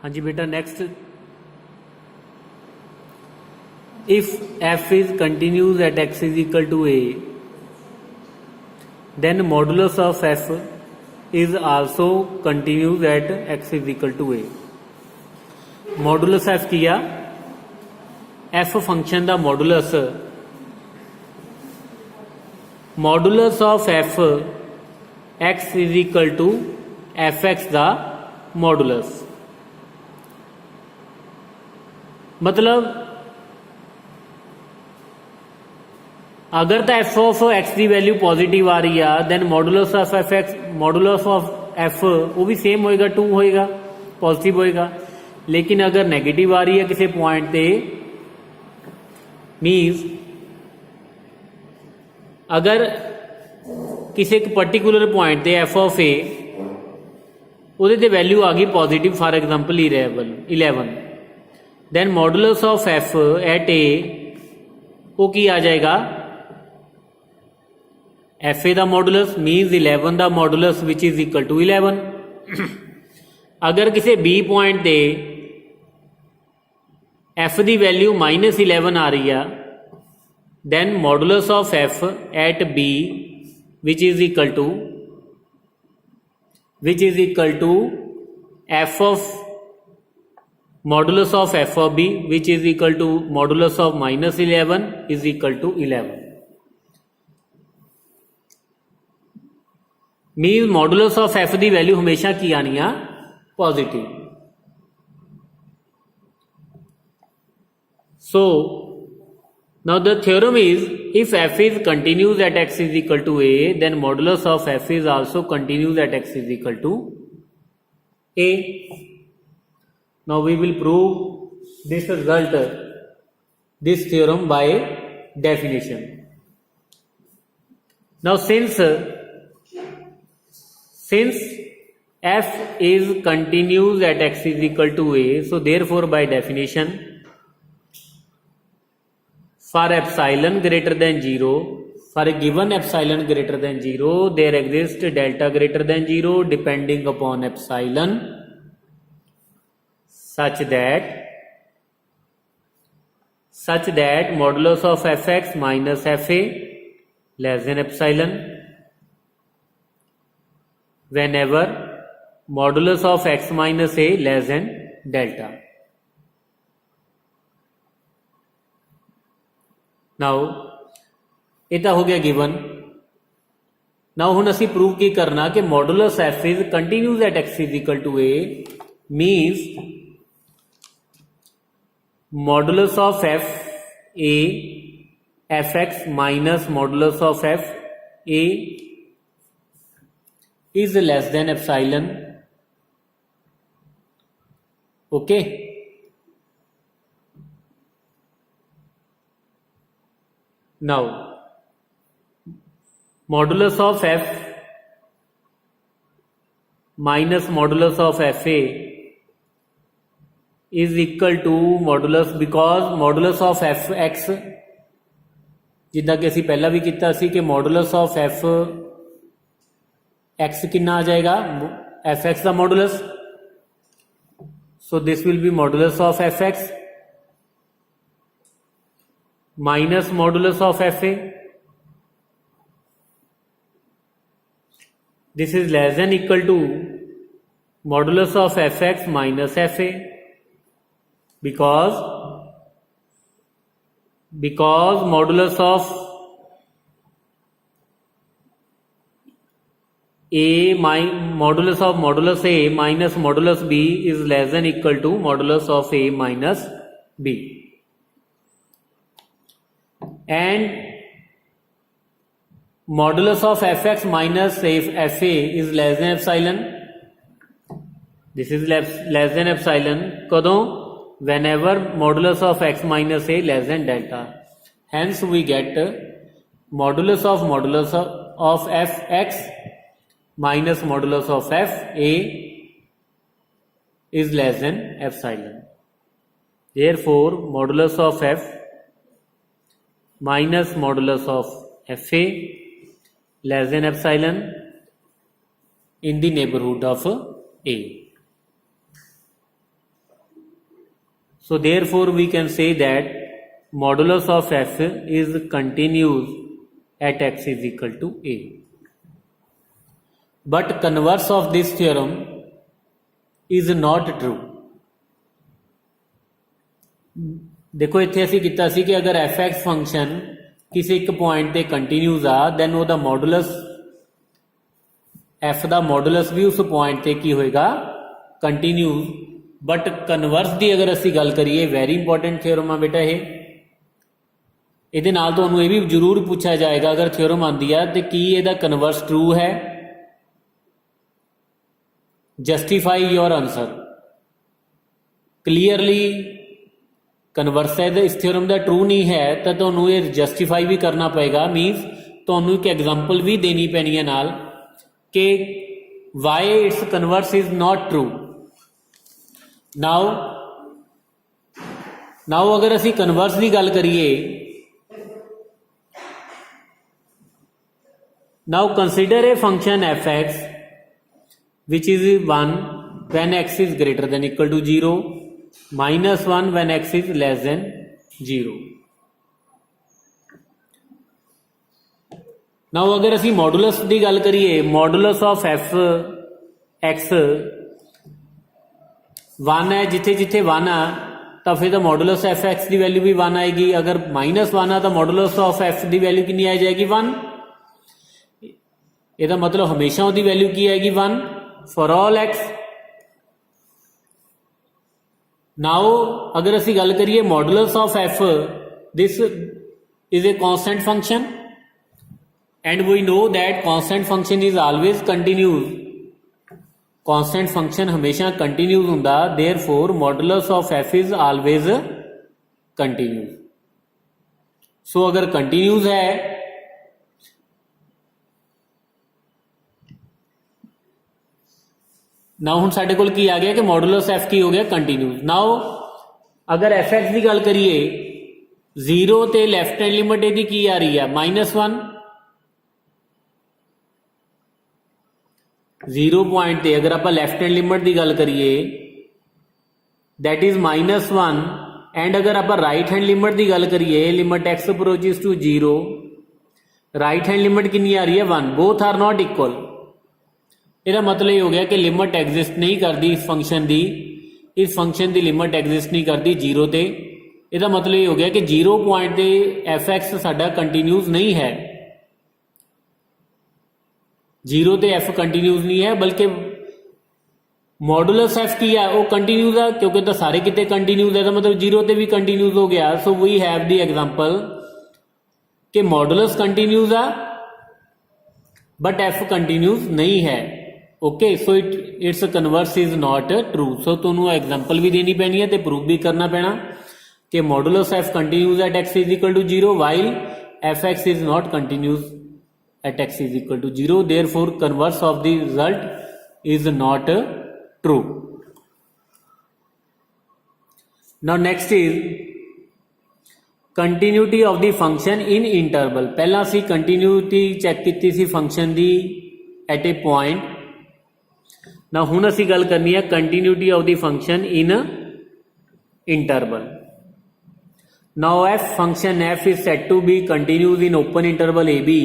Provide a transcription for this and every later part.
हाँ जी बेटा next, if F is continues at X is equal to A then modulus of F is also continues at X is equal to A. Modulus F किया, F function का modulus of F X is equal to F X का modulus. मतलब अगर तो F of X की value positive आ रही है then modulus of F X, modulus of F वो भी सेम होएगा, 2 होएगा, पॉजिटिव होएगा। लेकिन अगर नेगेटिव आ रही है किसी पॉइंट पे, मीन्स अगर किसी एक पर्टिकुलर पॉइंट पे एफ ऑफ ए ਉਹਦੇ ਤੇ वैल्यू आ गई positive, for example 11, then modulus of F at A वो की आ जाएगा एफ ए का मॉडुलस मीन्स 11 का modulus which is equal to 11। अगर किसी बी पॉइंट पे एफ की वैल्यू -11 आ रही है then modulus of F at B which is equal to F of modulus of F of B which is equal to modulus of -11 is equal to 11। Mean modulus of F की value हमेशा की आनी है positive. So now the theorem is if F is continues at X is equal to A then modulus of F is also continues at X is equal to A. Now we will prove this result, this theorem by definition. Now since f is continuous at x is equal to a, so therefore by definition for epsilon greater than 0, for a given epsilon greater than 0 there exists delta greater than 0 depending upon epsilon such that modulus of fx minus fa less than epsilon whenever modulus of x minus a less than delta. Now इतना हो गया given. Now हुण असी prove की करना कि modulus F is continues at X is equal to A means modulus of F A F X minus modulus of F A is less than epsilon. Okay, now modulus of F minus modulus of F A is equal to modulus, because modulus of F X जिदा कि असी पहला भी किया सी कि modulus of F x कितना आ जाएगा एफ एक्स का modulus. So this will be modulus of F X minus modulus of F A, this is less than equal to modulus of F X minus F A because modulus of modulus a minus modulus b is less than equal to modulus of a minus b, and modulus of fx minus fa is less than epsilon. This is less than epsilon कदों whenever modulus of x minus a less than delta. Hence we get modulus of fx minus modulus of f a is less than epsilon. Therefore modulus of f minus modulus of fa less than epsilon in the neighborhood of a. So therefore we can say that modulus of f is continuous at x is equal to a. But converse of this theorem is not true. देखो इत्थे असीं कीता सी कि अगर F x function किसी एक point ते कंटीन्यूज आ then ओहदा मॉडुलस एफ दा मॉडुलस भी उस पॉइंट ते की होएगा कंटीन्यूज. बट कन्वर्स की अगर असीं गल करिए वैरी इंपॉर्टेंट थ्योरम आ बेटा ये. ਇਹਦੇ ਨਾਲ ਤੁਹਾਨੂੰ ਇਹ ਵੀ ਜ਼ਰੂਰ ਪੁੱਛਿਆ ਜਾਏਗਾ ਅਗਰ ਥਿਓਰਮ ਆਂਦੀ ਆ ਤੇ ਕੀ ਇਹਦਾ ਕਨਵਰਸ ਟਰੂ ਹੈ. Justify your answer. Clearly converse है इस थ्योरम का ट्रू नहीं है तो ਤੁਹਾਨੂੰ ਇਹ जस्टिफाई भी करना पेगा. मीनस ਤੁਹਾਨੂੰ एक एग्जाम्पल भी देनी पैनी है नाल कि why it's converse is not true. Now अगर असी कन्वर्स की गल करिए, now consider a function F x which is 1 when x is greater than equal to 0, -1 when x is less than 0. Now अगर असी मॉडुलस की गल करिए, मॉडुलस ऑफ एफ एक्स 1 है, जिथे जिथे 1 आ तो फिर तो मॉडुलस एफ एक्स की वैल्यू भी 1 आएगी. अगर -1 आ तो मॉडुलस ऑफ एफ की वैल्यू कितनी आ जाएगी 1. ਇਹਦਾ मतलब हमेशा ਉਹਦੀ वैल्यू की आएगी 1 फॉर ऑल एक्स. नाउ अगर असी गल करिए modulus of F, this is a constant function and we know that constant function is always continuous. Constant function हमेशा कंटिन्यूज हुंदा, therefore modulus of F is always continuous. So अगर continuous है now हुण साडे कोल की आ गया कि मॉडुलस एफ की हो गया कंटिन्यूज. नाउ अगर एफ एक्स की गल करिए 0 ते लैफ्ट हैंड लिमिट इहदी की आ रही है -1. 0 पॉइंट ते अगर आप लैफ्ट हैंड लिमिट की गल करिए दैट इज -1 एंड अगर आप राइट हैंड लिमिट की गल करिए limit X approaches to 0, right hand limit कितनी आ रही है 1. Both are not equal. ਇਹਦਾ मतलब ये हो गया कि लिमिट एग्जिस्ट नहीं करती इस फंक्शन की, इस फंक्शन की लिमिट एग्जिस्ट नहीं करती 0 ते. ਇਹਦਾ मतलब ये हो गया कि 0 पॉइंट ते एफ एक्स साडा कंटीन्यूज नहीं है. 0 ते एफ कंटीन्यूज नहीं है, बल्कि मॉडुलस एफ की है वो कंटीन्यूज है क्योंकि तो सारे कितने कंटीन्यूज है, तो मतलब 0 ते भी कंटीन्यूज हो गया. So we have the example कि मॉडुलस कंटीन्यूज है बट एफ कंटीन्यूज नहीं है. Okay, so it's converse is not true. So तुहानू एग्जांपल भी देनी पैनी है तो प्रूफ भी करना पैना कि modulus F continuous at X is equal to 0 while F X is not continuous at X is equal to 0. Therefore converse of the result is not true. Now next is continuity of the function in interval. पहला सी continuity check की सी function दी at a point. ना हुण असी गल करनी है continuity of the function in interval. Now F function F is set to be continuous in open interval A B.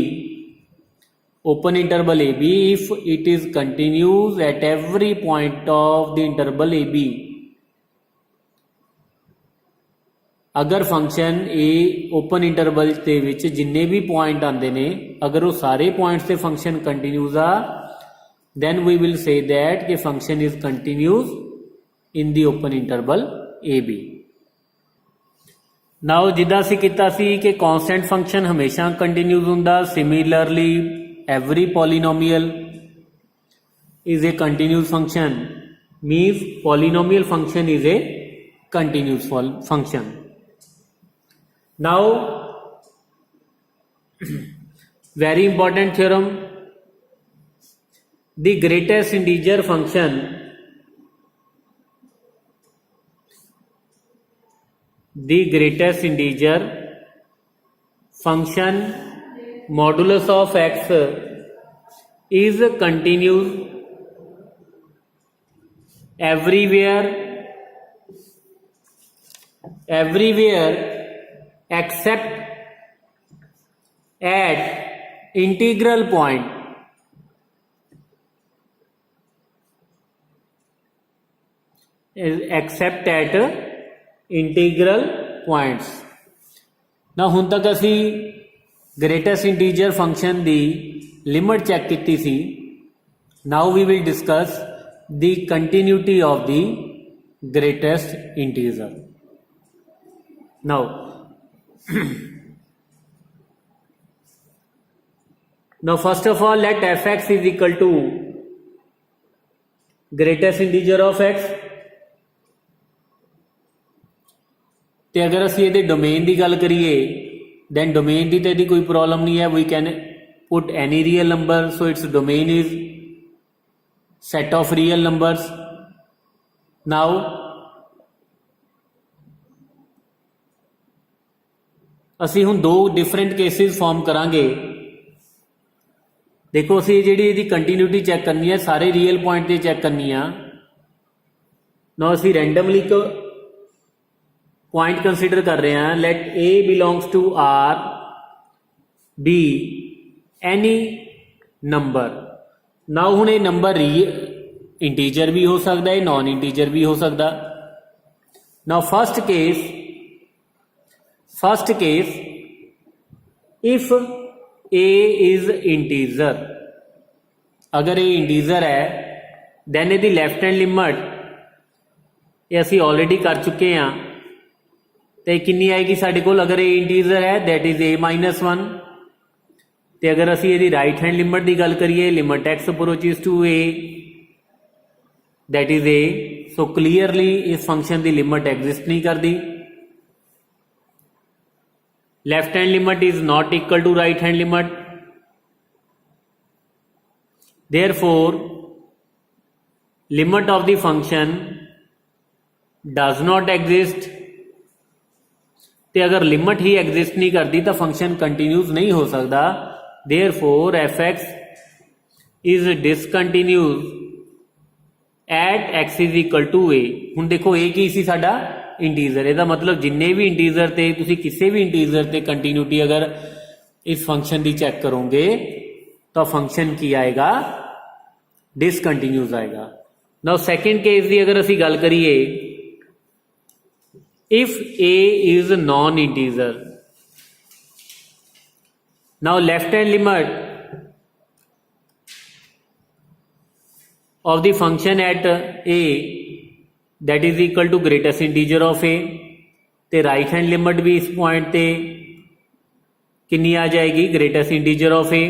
Open interval A B if it is continues at every point of the interval A B. अगर function ए open interval के विच जिन्ने भी point आते हैं अगर वो सारे पॉइंट्स से फंक्शन कंटिन्यूज आ then we will say that कि function is continuous in the open interval AB. now जिदा सी किता सी कि constant function हमेशा continuous हुंदा, similarly every polynomial is a continuous function, means polynomial function is a continuous function. now very important theorem, the greatest integer function modulus of x is continuous everywhere everywhere except at integral point except at integral points. now ਹੁਣ ਤੱਕ ਅਸੀਂ greatest integer function ਦੀ limit check ਕੀਤੀ ਸੀ. now we will discuss the continuity of the greatest integer. now now first of all let fx is equal to greatest integer of x. ਤੇ ਅਗਰ ਅਸੀਂ ਇਹਦੇ domain ਦੀ ਗੱਲ ਕਰੀਏ then domain ਦੀ ਤਾਂ ਇਹਦੀ ਕੋਈ ਪ੍ਰੋਬਲਮ ਨਹੀਂ ਹੈ. we can put any real number, so its domain is set of real numbers. now ਅਸੀਂ ਹੁਣ ਦੋ ਡਿਫਰੈਂਟ ਕੇਸਿਸ ਫਾਰਮ ਕਰਾਂਗੇ. ਦੇਖੋ ਅਸੀਂ ਜਿਹੜੀ ਇਹਦੀ ਕੰਟੀਨਿਊਟੀ ਚੈੱਕ ਕਰਨੀ ਹੈ ਸਾਰੇ ਰੀਅਲ ਪੁਆਇੰਟ ਤੇ ਚੈੱਕ ਕਰਨੀ ਆ. ਨਾ ਅਸੀਂ ਰੈਂਡਮਲੀ ਪੁਆਇੰਟ ਕੰਸੀਡਰ ਕਰ ਰਹੇ ਹਾਂ. Let a belongs to r b any number. ਨਾ ਹੁਣ ਇਹ ਨੰਬਰ ਇੰਟੀਜਰ ਵੀ ਹੋ ਸਕਦਾ ਹੈ, ਨॉन ਇੰਟੀਜਰ ਵੀ ਹੋ ਸਕਦਾ. ਨਾ first case if a is integer, अगर ये इंटीजर है then ਇਹਦੀ ਲੈਫਟ ਹੈਂਡ ਲਿਮਟ ਇਹ ਅਸੀਂ ਆਲਰੇਡੀ ਕਰ ਚੁੱਕੇ ਹਾਂ. ਤੇ ਕਿੰਨੀ ਆਏਗੀ ਸਾਡੇ ਕੋਲ? ਅਗਰ ਇਹ ਇੰਟੀਜਰ ਹੈ that is a minus 1. ਤੇ ਅਗਰ ਅਸੀਂ ਇਹਦੀ ਰਾਈਟ ਹੈਂਡ ਲਿਮਟ ਦੀ ਗੱਲ ਕਰੀਏ limit x approaches to a that is a. So clearly ਇਸ ਫੰਕਸ਼ਨ ਦੀ ਲਿਮਟ ਐਗਜ਼ਿਸਟ ਨਹੀਂ ਕਰਦੀ. left hand limit is not equal to right hand limit, therefore limit of the function does not exist. ਤੇ ਅਗਰ limit ਹੀ exist ਨਹੀਂ ਕਰਦੀ ਤਾਂ function continuous ਨਹੀਂ ਹੋ ਸਕਦਾ. therefore fx is discontinuous at x is equal to a. ਹੁਣ ਦੇਖੋ a ਕੀ ਸੀ ਸਾਡਾ? ਇੰਟੀਜ਼ਰ. ਇਹਦਾ ਮਤਲਬ ਜਿੰਨੇ ਵੀ ਇੰਟੀਜ਼ਰ ਤੇ ਤੁਸੀਂ ਕਿਸੇ ਵੀ ਇੰਟੀਜ਼ਰ ਤੇ ਕੰਟੀਨਿਊਟੀ ਅਗਰ ਇਸ ਫੰਕਸ਼ਨ ਦੀ ਚੈੱਕ ਕਰੋਗੇ ਤਾਂ ਫੰਕਸ਼ਨ ਕੀ ਆਏਗਾ? ਡਿਸਕੰਟੀਨਿਊਸ ਆਏਗਾ. ਨਾਓ ਸੈਕਿੰਡ ਕੇਸ ਦੀ ਅਗਰ ਅਸੀਂ ਗੱਲ ਕਰੀਏ if a is non integer, now left hand limit of the function at a that is equal to greatest integer of a. ਤੇ right hand limit ਵੀ ਇਸ ਪੁਆਇੰਟ ਤੇ ਕਿੰਨੀ ਆ ਜਾਏਗੀ? greatest integer of a.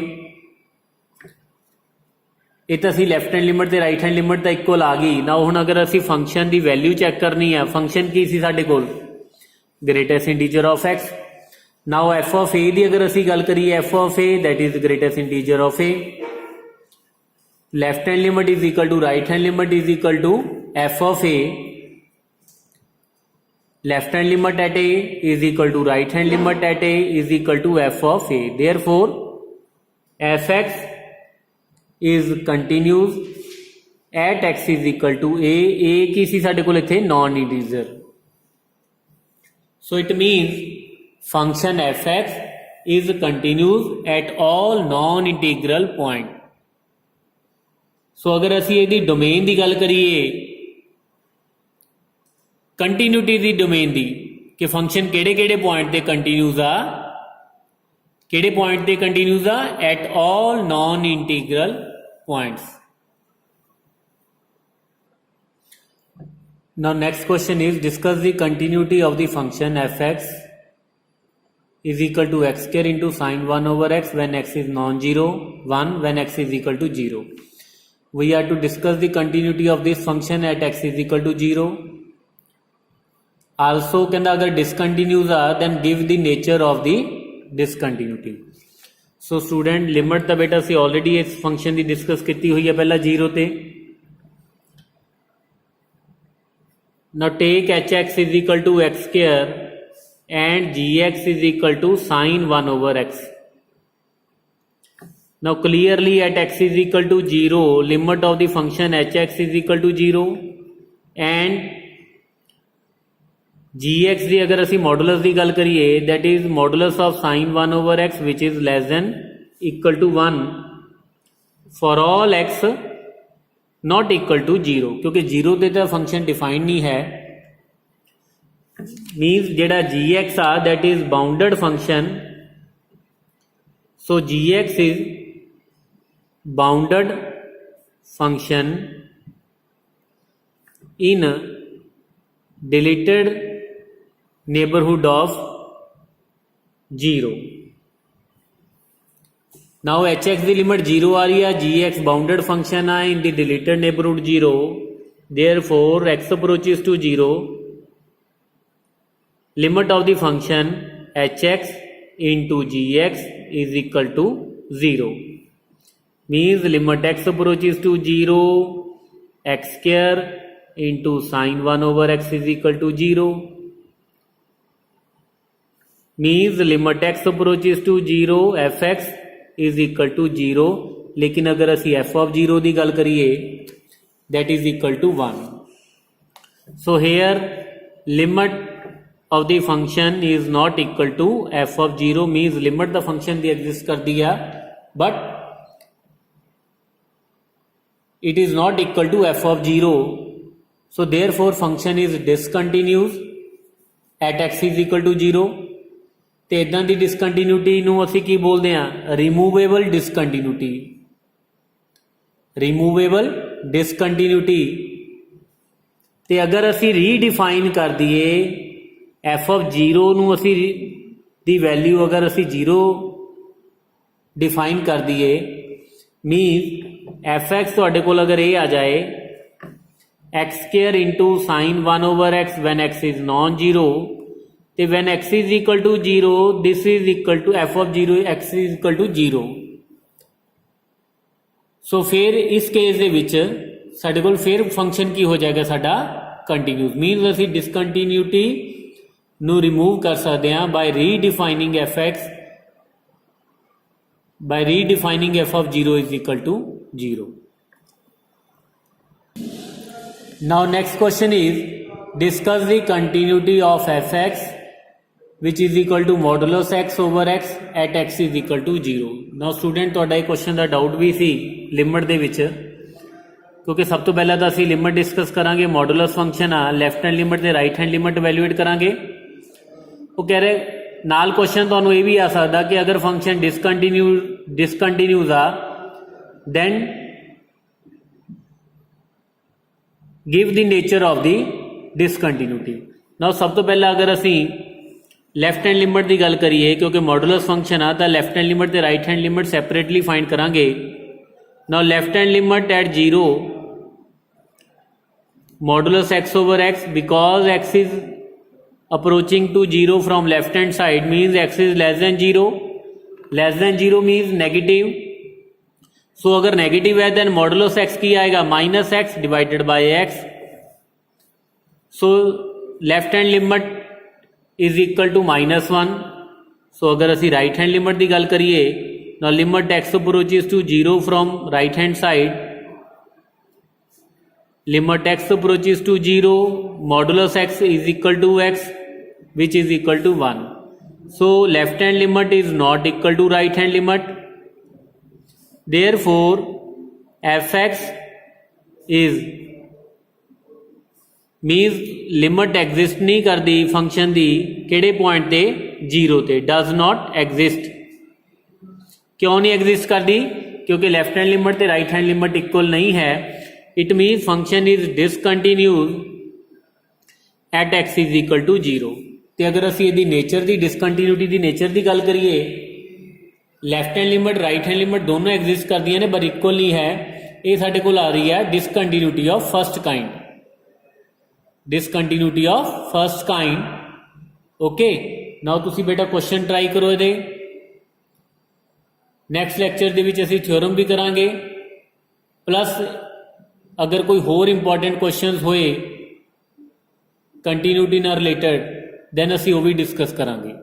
ਇਹ ਤਾਂ ਅਸੀਂ ਲੈਫਟ ਹੈਂਡ ਲਿਮਟ ਤੇ ਰਾਈਟ ਹੈਂਡ ਲਿਮਟ ਤਾਂ ਇਕੁਅਲ ਆ ਗਈ ਨਾ. ਹੁਣ ਅਗਰ ਅਸੀਂ ਫੰਕਸ਼ਨ ਦੀ ਵੈਲਿਊ ਚੈੱਕ ਕਰਨੀ ਹੈ, ਫੰਕਸ਼ਨ ਕੀ ਸੀ ਸਾਡੇ ਕੋਲ? greatest integer of x. Now f of a ਦੀ ਅਗਰ ਅਸੀਂ ਗੱਲ ਕਰੀਏ f of a that is greatest integer of a. left hand limit is equal to right hand limit is equal to f of a. left hand limit at a is equal to right hand limit at a is equal to f of a. therefore fx is continuous at x is equal to a. a ਕੀ ਸੀ ਸਾਡੇ ਕੋਲ ਇੱਥੇ? non integer. so it means function fx is continuous at all non integral point. ਸੋ ਅਗਰ ਅਸੀਂ ਇਹਦੀ domain ਦੀ ਗੱਲ ਕਰੀਏ continuity ਦੀ domain ਦੀ ਕਿ function ਕਿਹੜੇ ਕਿਹੜੇ ਪੁਆਇੰਟ ਤੇ ਕੰਟੀਨਿਊਸ ਆ, ਕਿਹੜੇ ਪੁਆਇੰਟ ਤੇ ਕੰਟੀਨਿਊਸ ਆ? At all non integral points. Now next question is discuss the continuity of the function fx is equal to x square into sin 1 over x when x is non-zero, 1 when x is equal to 0. We are to discuss the continuity of this function at x is equal to 0. Also ਕਹਿੰਦਾ ਅਗਰ discontinuous ਆ then give the nature of the discontinuity. So student limit ਤਾਂ ਬੇਟਾ ਅਸੀਂ already ਇਸ function ਦੀ discuss ਕੀਤੀ ਹੋਈ ਹੈ ਪਹਿਲਾਂ 0 ਤੇ. Now take hx is equal to x square and gx is equal to sin 1 over x. Now clearly at x is equal to 0 limit of the function hx is equal to 0 and G X की अगर असी modulus की गल करिए that is modulus of sine 1/x which is less than equal to 1 for all X not equal to 0, क्योंकि 0 ते तो function defined नहीं है। मीन्स जेड़ा जी एक्स आ that is bounded function, so G X is bounded function in deleted neighborhood of 0। now hx की limit 0 आ रही है, gx बाउंडेड फंक्शन है in the deleted neighbourhood 0, therefore x approaches to 0, limit of the function hx into gx is equal to 0, means limit x approaches to 0 x square into sine 1/x is equal to 0, means limit x approaches to 0 fx is equal to 0, लेकिन अगर असी f of 0 की गल करिए that is equal to 1। so here limit of the function is not equal to f of 0, means limit the function the exist कर दिया but it is not equal to f of 0, so therefore function is discontinuous at x is equal to 0। तो इदां दी discontinuity नूं असीं की बोलते हैं, removable discontinuity. Removable discontinuity ते अगर असीं रीडिफाइन कर दिए एफ ऑफ 0 नूं असीं दी वैल्यू अगर असीं 0 डिफाइन कर दिए, मीन एफ एक्स तुहाडे कोल अगर ये आ जाए X square into sine 1/x when X is non zero, तो when X is equal to 0 this is equal to F of 0 X is equal to 0। So फिर इस केस दे विच साडे कोल फिर फंक्शन की हो जाएगा साडा कंटीन्यूस, मीनस असी डिसकंटीन्यूटी नू रिमूव कर सकते हैं by redefining F X, by redefining F of 0 is equal to 0। Now next question is discuss the continuity of fx which is equal to modulus x over x at x is equal to 0। now student ਤੁਹਾਡਾ ਇਹ question ਦਾ doubt भी सी limit ਦੇ ਵਿੱਚ, क्योंकि सब तो पहला तो ਅਸੀਂ लिमिट डिस्कस करांगे मॉडुलस फंक्शन आ लैफ्ट हैंड लिमिट ਤੇ राइट हैंड लिमिट वैल्यूएट करांगे। वो कह रहे नाल क्वेश्चन ਤੁਹਾਨੂੰ ਇਹ भी आ सकता कि अगर फंक्शन डिसकंटिन्यूज आ then give the nature of the discontinuity. Now सब तो पहला अगर असी लैफ्ट हैंड लिमिट की गल करिए, क्योंकि मॉडुलस फंक्शन आ तो लैफ्ट हैंड लिमिट ते right hand limit separately find करांगे। Now left hand limit at 0 modulus X over X, because X is approaching to 0 from left hand side means X is less than 0, less than 0 means negative. So अगर negative है then modulus X की आएगा minus X divided by X. So left hand limit is equal to -1। So अगर असी right hand limit की गल करिए ना limit X approaches to 0 from right hand side, limit X approaches to 0 modulus X is equal to X which is equal to 1। So left hand limit is not equal to right hand limit, therefore fx is means limit exist नहीं करती function की किहड़े point ते 0 ते, does not exist. क्यों नहीं exist करती? क्योंकि left hand limit ते राइट हैंड लिमिट इक्वल नहीं है। It means function is discontinuous at X is equal to 0। तो अगर असी इहदी नेचर की डिसकंटीन्यूटी की नेचर की गल करिए, left hand limit right hand limit दोनों एग्जिस्ट करती ने पर इक्वल नहीं है। ये साडे कोल आ रही है discontinuity of first kind, discontinuity of first kind. Okay, now तुसी बेटा क्वेश्चन ट्राई करो ये। नैक्सट लैक्चर दे विच असीं थ्योरम भी करांगे, प्लस अगर कोई होर इंपॉर्टेंट क्वेश्चन होए कंटीन्यूटी नाल रिलेटेड दैन असीं वो भी डिस्कस करांगे।